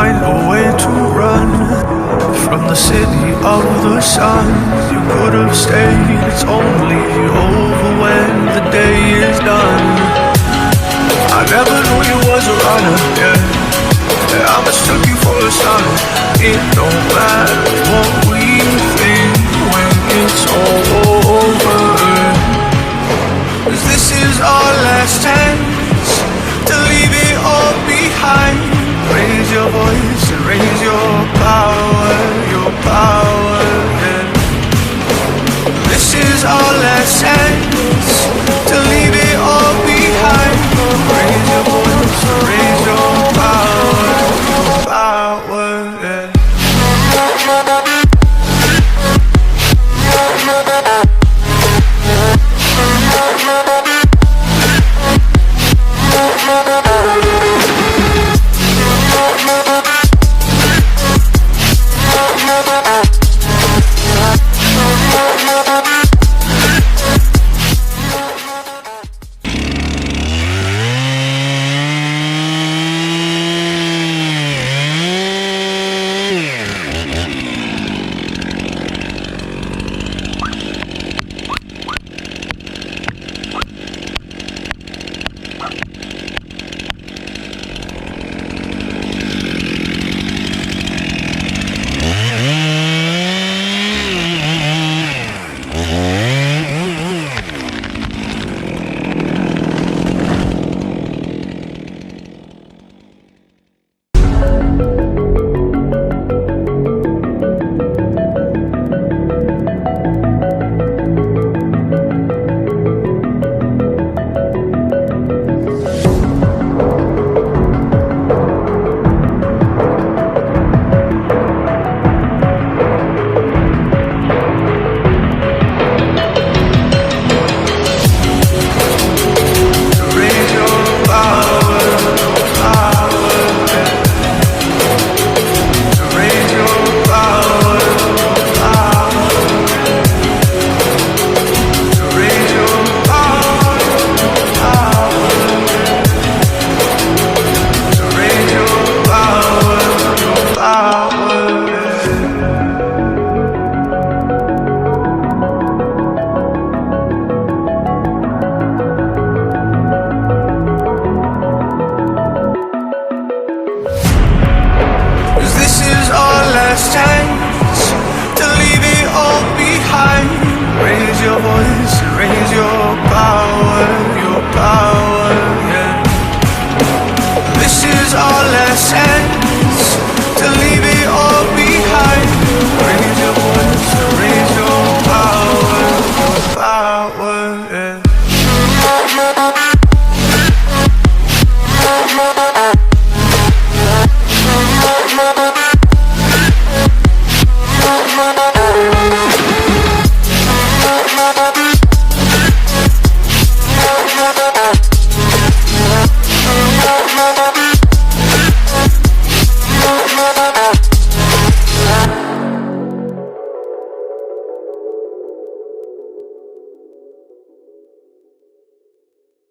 find a way to run from the city of the sun. You could have stayed, it's only over when the day is done. I never knew you was a runner, yeah. I mistook you for a son. It don't matter what we think when it's all over, 'cause this is our last chance to leave it all behind. Raise your voice and raise your power, yeah. This is our last chance to leave it all behind. Raise your voice and raise your power, yeah. your voice and raise your power, yeah. This is our last chance to leave it all behind. Raise your voice and raise your power, yeah.